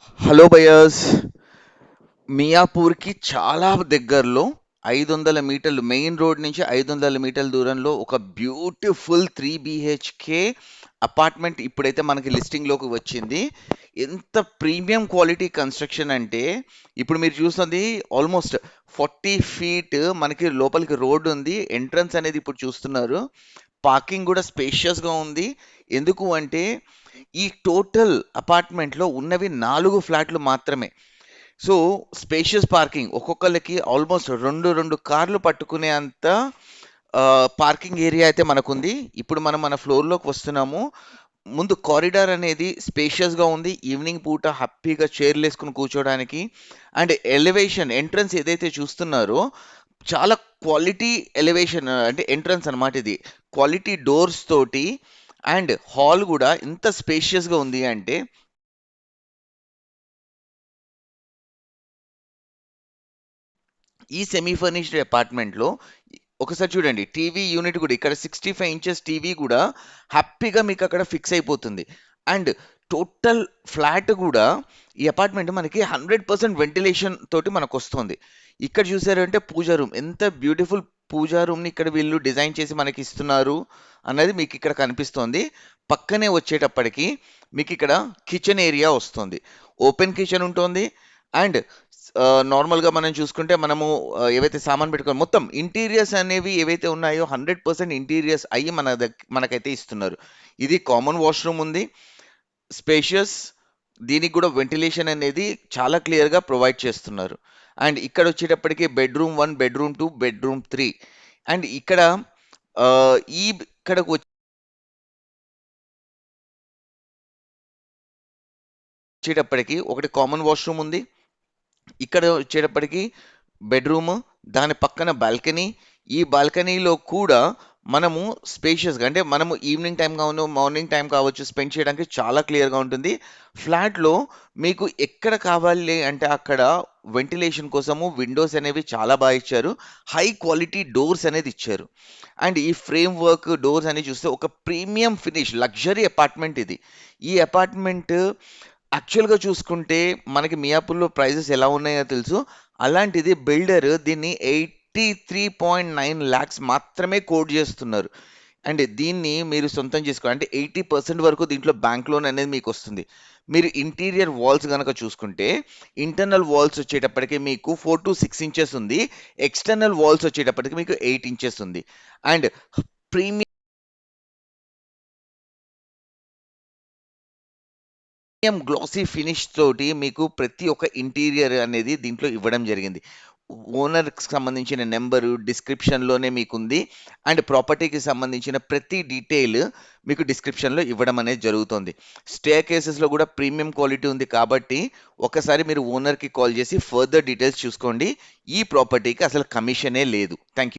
Hello buyers, మియాపూర్కి చాలా దగ్గరలో 500 మీటర్లు మెయిన్ రోడ్ నుంచి 500 మీటర్ల దూరంలో ఒక బ్యూటిఫుల్ 3 BHK అపార్ట్మెంట్ ఇప్పుడైతే మనకి లిస్టింగ్లోకి వచ్చింది. ఎంత ప్రీమియం క్వాలిటీ కన్స్ట్రక్షన్ అంటే ఇప్పుడు మీరు చూస్తుంది ఆల్మోస్ట్ 40 ఫీట్ మనకి లోపలికి రోడ్ ఉంది. ఎంట్రన్స్ అనేది ఇప్పుడు చూస్తున్నారు. పార్కింగ్ కూడా స్పేషియస్గా ఉంది. ఎందుకు అంటే ఈ టోటల్ అపార్ట్మెంట్లో ఉన్నవి 4 ఫ్లాట్లు మాత్రమే. సో స్పేషియస్ పార్కింగ్ ఒక్కొక్కళ్ళకి ఆల్మోస్ట్ రెండు రెండు కార్లు పట్టుకునే అంత పార్కింగ్ ఏరియా అయితే మనకుంది. ఇప్పుడు మనం మన ఫ్లోర్లోకి వస్తున్నాము. ముందు కారిడార్ అనేది స్పేషియస్గా ఉంది. ఈవినింగ్ పూట హ్యాపీగా చైర్లు వేసుకుని కూర్చోడానికి. అండ్ ఎలివేషన్ ఎంట్రన్స్ ఏదైతే చూస్తున్నారో చాలా క్వాలిటీ ఎలివేషన్, అంటే ఎంట్రన్స్ అన్నమాట ఇది. క్వాలిటీ డోర్స్ తోటి అండ్ హాల్ కూడా ఇంత స్పేషియస్గా ఉంది అంటే ఈ సెమీ ఫర్నిష్డ్ అపార్ట్మెంట్లో ఒకసారి చూడండి, టీవీ యూనిట్ కూడా ఇక్కడ 65 ఇంచెస్ టీవీ కూడా హ్యాపీగా మీకు అక్కడ ఫిక్స్ అయిపోతుంది. అండ్ టోటల్ ఫ్లాట్ కూడా ఈ అపార్ట్మెంట్ మనకి 100% వెంటిలేషన్ తోటి మనకు వస్తుంది. ఇక్కడ చూసారంటే పూజా రూమ్, ఎంత బ్యూటిఫుల్ పూజా రూమ్ని ఇక్కడ వీళ్ళు డిజైన్ చేసి మనకి ఇస్తున్నారు అన్నది మీకు ఇక్కడ కనిపిస్తోంది. పక్కనే వచ్చేటప్పటికి మీకు ఇక్కడ కిచెన్ ఏరియా వస్తుంది. ఓపెన్ కిచెన్ ఉంటుంది. అండ్ నార్మల్గా మనం చూసుకుంటే మనము ఏవైతే సామాన్ పెట్టుకోవాలి మొత్తం ఇంటీరియర్స్ అనేవి ఏవైతే ఉన్నాయో 100% ఇంటీరియర్స్ అయ్యి మనకైతే ఇస్తున్నారు. ఇది కామన్ వాష్రూమ్ ఉంది, స్పేషియస్. దీనికి కూడా వెంటిలేషన్ అనేది చాలా క్లియర్గా ప్రొవైడ్ చేస్తున్నారు. అండ్ ఇక్కడ వచ్చేటప్పటికి బెడ్రూమ్ 1, బెడ్రూమ్ 2, బెడ్రూమ్ 3. అండ్ ఇక్కడ ఆ, ఈ ఇక్కడకు వచ్చేటప్పటికి ఒకటి కామన్ వాష్రూమ్ ఉంది. ఇక్కడ వచ్చేటప్పటికి బెడ్రూమ్, దాని పక్కన బాల్కనీ. ఈ బాల్కనీలో కూడా మనము స్పేషియస్గా, అంటే మనము ఈవినింగ్ టైం కావచ్చు, మార్నింగ్ టైం కావచ్చు, స్పెండ్ చేయడానికి చాలా క్లియర్గా ఉంటుంది. ఫ్లాట్లో మీకు ఎక్కడ కావాలి అంటే అక్కడ వెంటిలేషన్ కోసము విండోస్ అనేవి చాలా బాగా ఇచ్చారు. హై క్వాలిటీ డోర్స్ అనేది ఇచ్చారు. అండ్ ఈ ఫ్రేమ్ వర్క్ డోర్స్ అని చూస్తే ఒక ప్రీమియం ఫినిష్ లగ్జరీ అపార్ట్మెంట్ ఇది. ఈ అపార్ట్మెంట్ యాక్చువల్‌గా చూసుకుంటే మనకి మియాపూర్‌లో ప్రైజెస్ ఎలా ఉన్నాయో తెలుసు. అలాంటిది బిల్డర్ దీన్ని 83.9 లాక్స్ మాత్రమే కోట్ చేస్తున్నారు. అండ్ దీన్ని మీరు సొంతం అంటే 80% వరకు దీంట్లో బ్యాంక్ లోన్ అనేది మీకొస్తుంది. మీరు ఇంటీరియర్ వాల్స్ గనక చూసుకుంటే ఇంటర్నల్ వాల్స్ వచ్చేటప్పటికి మీకు 4-6 ఇంచెస్ ఉంది. ఎక్స్టర్నల్ వాల్స్ వచ్చేటప్పటికి మీకు 8 ఇంచెస్ ఉంది. అండ్ ప్రీమియం గ్లాసీ ఫినిష్ తోటి మీకు ప్రతి ఒక్క ఇంటీరియర్ అనేది దీంట్లో ఇవ్వడం జరిగింది. ఓనర్‌కి సంబంధించిన నెంబరు డిస్క్రిప్షన్‌లోనే మీకుంది. అండ్ ప్రాపర్టీకి సంబంధించిన ప్రతి డీటెయిల్ మీకు డిస్క్రిప్షన్‌లో ఇవ్వడం అనేది జరుగుతుంది. స్టేర్‌కేసెస్‌లో కూడా ప్రీమియం క్వాలిటీ ఉంది కాబట్టి ఒకసారి మీరు ఓనర్‌కి కాల్ చేసి ఫర్దర్ డీటెయిల్స్ చూసుకోండి. ఈ ప్రాపర్టీకి అసలు కమిషనే లేదు. Thank you.